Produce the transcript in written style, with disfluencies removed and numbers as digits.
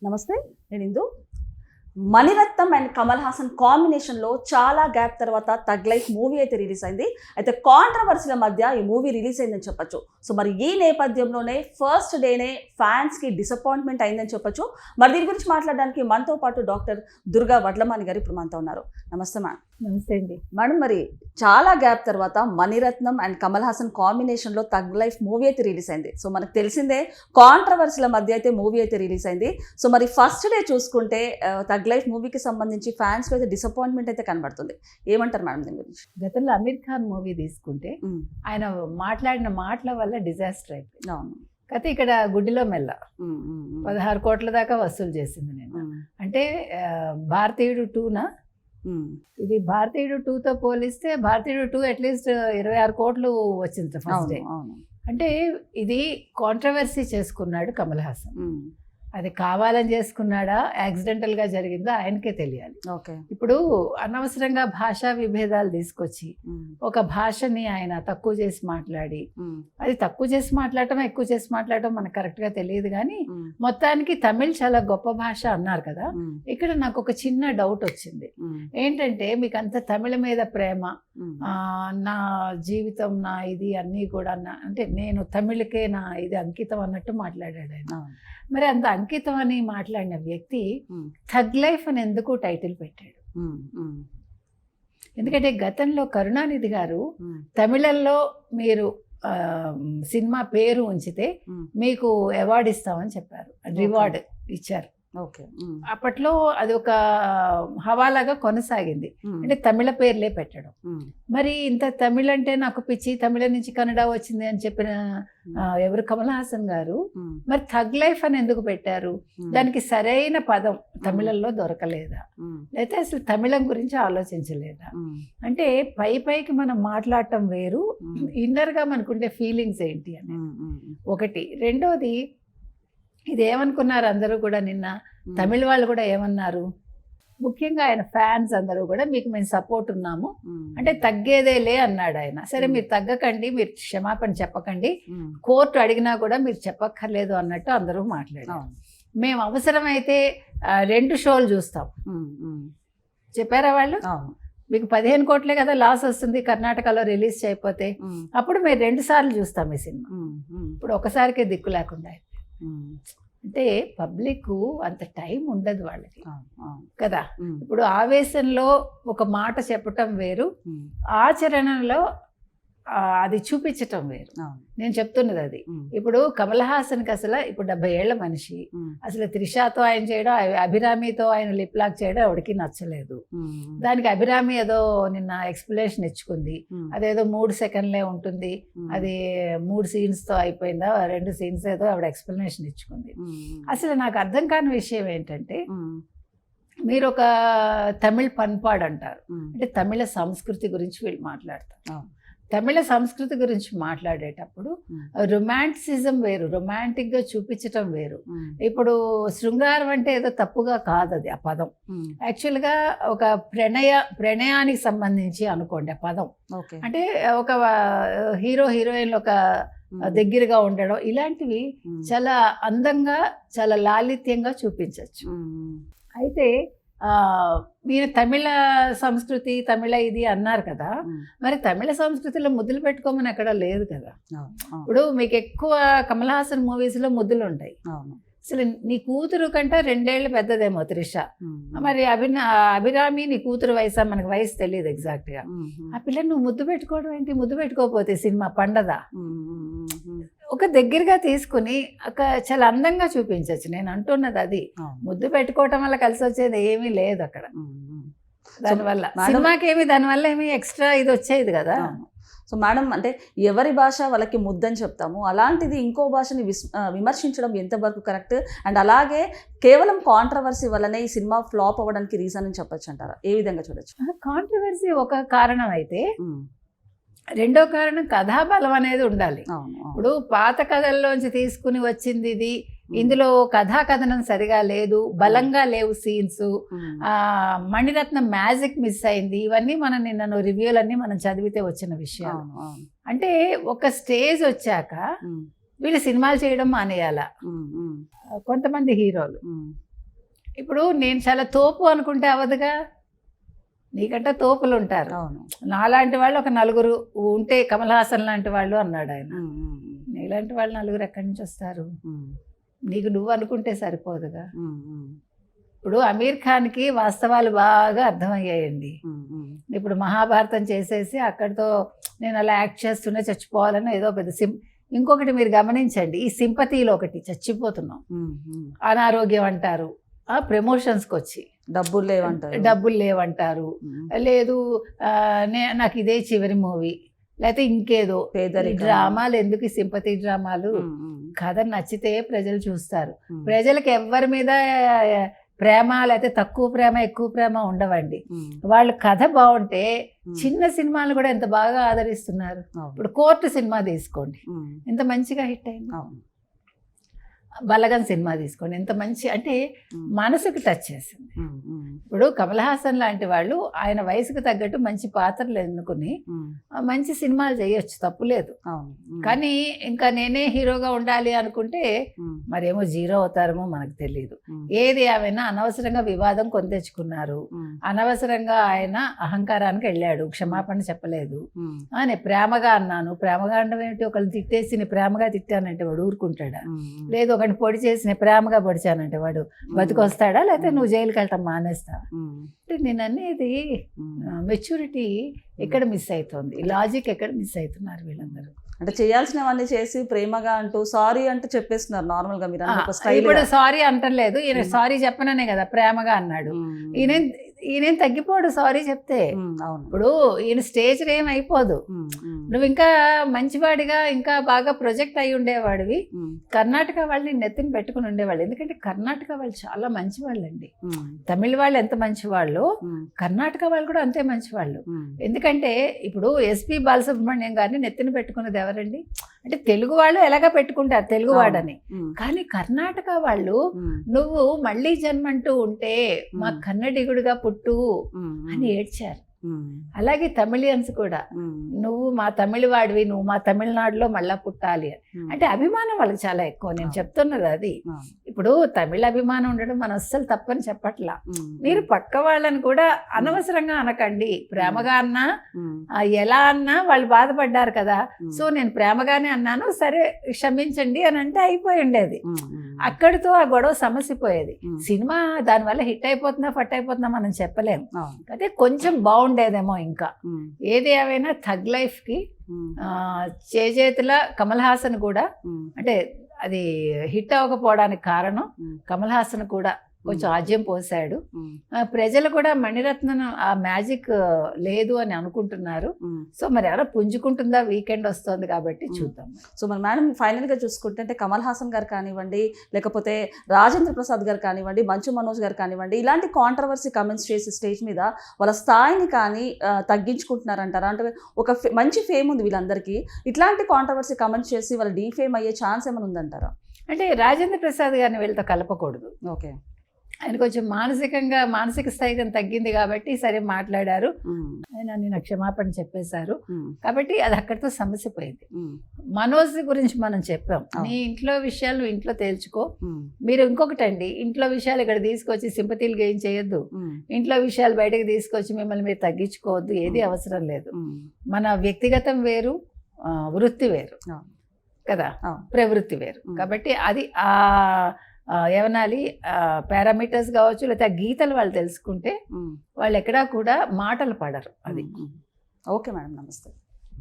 నమస్తే, నేను ఇందు. మణిరత్నం అండ్ కమల్ హాసన్ కాంబినేషన్లో చాలా గ్యాప్ తర్వాత తగ్ లైఫ్ మూవీ అయితే రిలీజ్ అయింది. అయితే కాంట్రవర్సీల మధ్య ఈ మూవీ రిలీజ్ అయిందని చెప్పొచ్చు. సో మరి ఈ నేపథ్యంలోనే ఫస్ట్ డేనే ఫ్యాన్స్కి డిసప్పాయింట్మెంట్ అయిందని చెప్పొచ్చు. మరి దీని గురించి మాట్లాడడానికి మనతో పాటు డాక్టర్ దుర్గా వడ్లమాని గారు ఇప్పుడు మనతో ఉన్నారు. నమస్తే మేడం. నమస్తే అండి మేడం, మరి చాలా గ్యాప్ తర్వాత మణిరత్నం అండ్ కమల్ హాసన్ కాంబినేషన్లో తగ్ లైఫ్ మూవీ అయితే రిలీజ్ అయింది. సో మనకు తెలిసిందే కాంట్రవర్సీల మధ్య అయితే మూవీ అయితే రిలీజ్ అయింది. సో మరి ఫస్ట్ డే చూసుకుంటే తగ్ లైఫ్ మూవీకి సంబంధించి ఫ్యాన్స్లో అయితే డిసప్పాయింట్మెంట్ అయితే కనబడుతుంది. ఏమంటారు మేడం దీని గురించి? గతంలో అమీర్ ఖాన్ మూవీ తీసుకుంటే ఆయన మాట్లాడిన మాటల వల్ల డిజాస్టర్ అయిపోయింది. అవును. కాకపోతే ఇక్కడ గుడ్డిలో మెల్ల 16 కోట్ల దాకా వసూలు చేసింది. నేను అంటే భారతీయుడు 2నా ఇది భారతీయుడు 2తో పోలిస్తే భారతీయుడు 2 అట్లీస్ట్ 26 కోట్లు వచ్చింది ఫస్ట్ డే. అంటే ఇది కాంట్రవర్సీ చేసుకున్నాడు కమల్ హాసన్. అది కావాలని చేసుకున్నాడా, యాక్సిడెంటల్గా జరిగిందా ఆయనకే తెలియాలి. ఓకే. ఇప్పుడు అనవసరంగా భాషా విభేదాలు తీసుకొచ్చి ఒక భాషని ఆయన తక్కువ చేసి మాట్లాడి, అది తక్కువ చేసి మాట్లాడటం ఎక్కువ చేసి మాట్లాడటం మనకు కరెక్ట్గా తెలియదు. కానీ మొత్తానికి తమిళ్ చాలా గొప్ప భాష అన్నారు కదా. ఇక్కడ నాకు ఒక చిన్న డౌట్ వచ్చింది. ఏంటంటే మీకు అంత తమిళ మీద ప్రేమ, నా జీవితం నా ఇది అన్నీ కూడా అంటే నేను తమిళకే నా ఇది అంకితం అన్నట్టు మాట్లాడాడు ఆయన. మరి అంత అంకితం అని మాట్లాడిన వ్యక్తి థగ్ లైఫ్ అని ఎందుకు టైటిల్ పెట్టాడు? ఎందుకంటే గతంలో కరుణానిధి గారు తమిళంలో మీరు సినిమా పేరు ఉంచితే మీకు అవార్డు ఇస్తామని చెప్పారు, రివార్డు ఇచ్చారు. ఓకే. అప్పట్లో అది ఒక హవాలాగా కొనసాగింది, అంటే తమిళ పేర్లే పెట్టడం. మరి ఇంత తమిళ అంటే నాకు పిచ్చి, తమిళ నుంచి కన్నడ వచ్చింది అని చెప్పిన ఎవరు కమల్ హాసన్ గారు మరి థగ్ లైఫ్ అని ఎందుకు పెట్టారు? దానికి సరైన పదం తమిళంలో దొరకలేదా, లేకపోతే అసలు తమిళం గురించి ఆలోచించలేదా? అంటే పైకి మనం మాట్లాడటం వేరు, ఇన్నర్గా మనకుండే ఫీలింగ్స్ ఏంటి అని ఒకటి. రెండోది, ఇది ఏమనుకున్నారు అందరూ కూడా, నిన్న తమిళ వాళ్ళు కూడా ఏమన్నారు, ముఖ్యంగా ఆయన ఫ్యాన్స్ అందరూ కూడా మీకు మేము సపోర్ట్ ఉన్నాము అంటే తగ్గేదేలే అన్నాడు ఆయన. సరే మీరు తగ్గకండి, మీరు క్షమాపణ చెప్పకండి, కోర్టు అడిగినా కూడా మీరు చెప్పక్కర్లేదు అన్నట్టు అందరూ మాట్లాడారు. మేము అవసరమైతే 2 షోలు చూస్తాం చెప్పారా వాళ్ళు. మీకు 15 కోట్లే కదా లాస్ వస్తుంది కర్ణాటకలో రిలీజ్ చేయకపోతే, అప్పుడు మీరు 2 సార్లు చూస్తాం ఈ సినిమా. ఇప్పుడు ఒకసారికే దిక్కు లేకుండా అంటే పబ్లిక్ అంత టైం ఉండదు వాళ్ళకి కదా. ఇప్పుడు ఆవేశంలో ఒక మాట చెప్పటం వేరు, ఆచరణలో అది చూపించటం వేరు. నేను చెప్తున్నది అది. ఇప్పుడు కమల్ హాసన్కి అసలు ఇప్పుడు 70 ఏళ్ల మనిషి, అసలు త్రిషాతో ఆయన చేయడం, అభిరామితో ఆయన లిప్ లాక్ చేయడం ఎవరికి నచ్చలేదు. దానికి అభిరామి ఏదో నిన్న ఎక్స్ప్లెనేషన్ ఇచ్చుకుంది, అదేదో 3 సెకండ్లే ఉంటుంది, అది 3 సీన్స్తో అయిపోయిందా, 2 సీన్స్ ఏదో ఆవిడ ఎక్స్ప్లెనేషన్ ఇచ్చుకుంది. అసలు నాకు అర్థం కాని విషయం ఏంటంటే, మీరు ఒక తమిళ్ పన్పాడు అంటారు, అంటే తమిళ సంస్కృతి గురించి వీళ్ళు మాట్లాడతారు. తమిళ సంస్కృతి గురించి మాట్లాడేటప్పుడు రొమాంటిసిజం వేరు, రొమాంటిక్గా చూపించటం వేరు. ఇప్పుడు శృంగారం అంటే ఏదో తప్పుగా కాదు అది, ఆ పదం యాక్చువల్గా ఒక ప్రణయానికి సంబంధించి అనుకోండి ఆ పదం. అంటే ఒక హీరో హీరోయిన్లు ఒక దగ్గరగా ఉండడం, ఇలాంటివి చాలా అందంగా చాలా లాలిత్యంగా చూపించవచ్చు. అయితే మీరు తమిళ సంస్కృతి తమిళ ఇది అన్నారు కదా, మరి తమిళ సంస్కృతిలో ముద్దులు పెట్టుకోమని ఎక్కడ లేదు కదా. ఇప్పుడు మీకు ఎక్కువ కమల్ హాసన్ మూవీస్లో ముద్దులు ఉంటాయి. అసలు నీ కూతురు కంటే 2 ఏళ్ళు పెద్దదేమో త్రిష, మరి అభిరామి నీ కూతురు వయసా, మనకు వయసు తెలియదు ఎగ్జాక్ట్గా. ఆ పిల్లని నువ్వు ముద్దు పెట్టుకోవడం ఏంటి? ముద్దు పెట్టుకోకపోతే సినిమా పండదా? ఒక దగ్గరగా తీసుకుని ఒక చాలా అందంగా చూపించవచ్చు. నేను అంటున్నది అది. ముద్దు పెట్టుకోవటం వల్ల కలిసి వచ్చేది ఏమీ లేదు అక్కడ. దానివల్ల సినిమాకి ఏమి దానివల్ల ఏమి ఎక్స్ట్రా ఇది వచ్చేది కదా. సో మేడం, అంటే ఎవరి భాష వాళ్ళకి ముద్దని చెప్తాము, అలాంటిది ఇంకో భాషని విమర్శించడం ఎంతవరకు కరెక్ట్? అండ్ అలాగే కేవలం కాంట్రవర్సీ వల్లనే ఈ సినిమా ఫ్లాప్ అవ్వడానికి రీజన్ అని చెప్పొచ్చు అంటారా? ఏ విధంగా చూడొచ్చు? కాంట్రవర్సీ ఒక కారణం అయితే, రెండో కారణం కథాబలం అనేది ఉండాలి. ఇప్పుడు పాత కథల్లోంచి తీసుకుని వచ్చింది ఇది, ఇందులో కథా కథనం సరిగా లేదు, బలంగా లేవు సీన్స్, మణిరత్నం మ్యాజిక్ మిస్ అయింది. ఇవన్నీ మనం నిన్న రివ్యూలన్నీ మనం చదివితే వచ్చిన విషయాలు. అంటే ఒక స్టేజ్ వచ్చాక వీళ్ళు సినిమాలు చేయడం మానేయాల కొంతమంది హీరోలు. ఇప్పుడు నేను చాలా తోపు అనుకుంటే అవదుగా, నీకంటే తోపులు ఉంటారు. అవును. నాలాంటి వాళ్ళు ఒక నలుగురు ఉంటే కమల్ హాసన్ లాంటి వాళ్ళు అన్నాడు ఆయన. నీలాంటి వాళ్ళు నలుగురు ఎక్కడి నుంచి వస్తారు? నీకు నువ్వు అనుకుంటే సరిపోదుగా. ఇప్పుడు అమీర్ ఖాన్కి వాస్తవాలు బాగా అర్థమయ్యాయండి. ఇప్పుడు మహాభారతం చేసేసి అక్కడితో నేను అలా యాక్ట్ చేస్తూనే చచ్చిపోవాలని ఏదో పెద్ద ఇంకొకటి మీరు గమనించండి, ఈ సింపతిలో ఒకటి చచ్చిపోతున్నాం. అనారోగ్యం అంటారు, ప్రమోషన్స్కి వచ్చి డబ్బులు లేవంటారు, లేదు నాకు ఇదే చివరి మూవీ, లేకపోతే ఇంకేదో డ్రామాలు. ఎందుకు ఈ సింపతి డ్రామాలు? కథ నచ్చితే ప్రజలు చూస్తారు. ప్రజలకు ఎవరి మీద ప్రేమ లేకపోతే తక్కువ ప్రేమ ఎక్కువ ప్రేమ ఉండవండి. వాళ్ళ కథ బాగుంటే చిన్న సినిమాలు కూడా ఎంత బాగా ఆదరిస్తున్నారు. ఇప్పుడు కోర్టు సినిమా తీసుకోండి, ఎంత మంచిగా హిట్ అయింది. బలగం సినిమా తీసుకోండి, ఎంత మంచి, అంటే మనసుకు టచ్ చేసింది. ఇప్పుడు కమల్ హాసన్ లాంటి వాళ్ళు ఆయన వయసుకు తగ్గట్టు మంచి పాత్రలు ఎన్నుకుని మంచి సినిమాలు చేయొచ్చు, తప్పులేదు. కానీ ఇంకా నేనే హీరోగా ఉండాలి అనుకుంటే మరేమో జీరో అవుతారేమో మనకు తెలియదు. ఏది ఏమైనా అనవసరంగా వివాదం కొని తెచ్చుకున్నారు, అనవసరంగా ఆయన అహంకారానికి వెళ్ళాడు, క్షమాపణ చెప్పలేదు. నేను ప్రేమగా అన్నాను, ప్రేమగా అనడం ఏమిటి? ఒకళ్ళు తిట్టేసి నేను ప్రేమగా తిట్టానంటే వాడు ఊరుకుంటాడా? లేదు ఒకటి పొడి చేసి ప్రేమగా పొడిచానంటే వాడు బతికొస్తాడా? లేకపోతే నువ్వు జైలుకి వెళ్తాం మానేస్తావా? అంటే నేను అనేది మెచ్యూరిటీ ఎక్కడ మిస్ అవుతుంది, లాజిక్ ఎక్కడ మిస్ అవుతున్నారు వీళ్ళందరూ. అంటే చేయాల్సినవన్నీ చేసి ప్రేమగా అంటూ సారీ అంటూ చెప్పేస్తున్నారు నార్మల్ గా. మీరు ఇప్పుడు సారీ అంటలేదు, ఈయన సారీ చెప్పననే కదా ప్రేమగా అన్నాడు. ఈయన తగ్గిపోడు సారీ చెప్తే. ఇప్పుడు ఈయన స్టేజ్ ఏం అయిపోదు. నువ్వు ఇంకా మంచివాడిగా ఇంకా బాగా ప్రొజెక్ట్ అయి ఉండేవాడివి. కర్ణాటక వాళ్ళని నెత్తిని పెట్టుకుని ఉండేవాళ్ళు, ఎందుకంటే కర్ణాటక వాళ్ళు చాలా మంచి వాళ్ళండి. తమిళ వాళ్ళు ఎంత మంచి వాళ్ళు, కర్ణాటక వాళ్ళు కూడా అంతే మంచి వాళ్ళు. ఎందుకంటే ఇప్పుడు ఎస్పి బాలసుబ్రహ్మణ్యం గారిని నెత్తిని పెట్టుకున్నది ఎవరండి? అంటే తెలుగు వాళ్ళు ఎలాగా పెట్టుకుంటారు తెలుగువాడని, కానీ కర్ణాటక వాళ్ళు నువ్వు మళ్ళీ జన్మంటూ ఉంటే మా కన్నడిగుడిగా పుట్టు అని ఏడ్చారు. అలాగే తమిళియన్స్ కూడా నువ్వు మా తమిళవాడివి, నువ్వు మా తమిళనాడులో మళ్ళా పుట్టాలి అని. అంటే అభిమానం వాళ్ళకి చాలా ఎక్కువ. నేను చెప్తున్నది అది. ఇప్పుడు తమిళ అభిమానం ఉండడం మనం అస్సలు తప్పని చెప్పట్లా. మీరు పక్క వాళ్ళని కూడా అనవసరంగా అనకండి. ప్రేమగా అన్నా ఎలా అన్నా వాళ్ళు బాధపడ్డారు కదా, సో నేను ప్రేమగానే అన్నాను, సరే క్షమించండి అని అంటే అయిపోయి ఉండేది. అక్కడితో ఆ గొడవ సమసిపోయేది. సినిమా దానివల్ల హిట్ అయిపోతుందా ఫట్ అయిపోతుందా మనం చెప్పలేము. అదే కొంచెం బాగుండేదేమో. ఇంకా ఏది ఏమైనా థగ్ లైఫ్ కి చేజేతుల కమల్ హాసన్ కూడా, అంటే అది హిట్ అవ్వకపోవడానికి కారణం కమల్ హాసన్ కూడా కొంచెం ఆజ్యం పోసాడు. ప్రజలు కూడా మణిరత్నం ఆ మ్యాజిక్ లేదు అని అనుకుంటున్నారు. సో మరి ఎవరో పుంజుకుంటుందా, వీకెండ్ వస్తుంది కాబట్టి చూద్దాం. సో మరి మేడం ఫైనల్ గా చూసుకుంటే అంటే కమల్ హాసన్ గారు కానివ్వండి, లేకపోతే రాజేంద్ర ప్రసాద్ గారు కానివ్వండి, మంచు మనోజ్ గారు కానివ్వండి, ఇలాంటి కాంట్రవర్సీ కమెంట్స్ చేసి స్టేజ్ మీద వాళ్ళ స్థాయిని కానీ తగ్గించుకుంటున్నారంటారా? అంటే ఒక మంచి ఫేమ్ ఉంది వీళ్ళందరికీ, ఇట్లాంటి కాంట్రవర్సీ కమెంట్స్ చేసి వాళ్ళు డీఫేమ్ అయ్యే ఛాన్స్ ఏమైనా ఉందంటారా? అంటే రాజేంద్ర ప్రసాద్ గారిని వీళ్ళతో కలపకూడదు. ఓకే, ఆయన కొంచెం మానసిక స్థైర్యం తగ్గింది కాబట్టి సరే మాట్లాడారు, ఆయన నేను క్షమాపణ చెప్పేశారు కాబట్టి అది అక్కడితో సమస్య పోయింది. మనోజ్ గురించి మనం చెప్పాం, నీ ఇంట్లో విషయాలు ఇంట్లో తేల్చుకో. మీరు ఇంకొకటండి, ఇంట్లో విషయాలు ఇక్కడ తీసుకొచ్చి సింపతీలు గెయిన్ చేయొద్దు, ఇంట్లో విషయాలు బయటకు తీసుకొచ్చి మిమ్మల్ని మీరు తగ్గించుకోవద్దు, ఏది అవసరం లేదు. మన వ్యక్తిగతం వేరు, వృత్తి వేరు కదా, ప్రవృత్తి వేరు. కాబట్టి అది ఏమనాలి, పారామీటర్స్ కావచ్చు, లేకపోతే గీతలు వాళ్ళు తెలుసుకుంటే వాళ్ళు ఎక్కడా కూడా మాటలు పడరు. అది ఓకే మేడం, నమస్తే.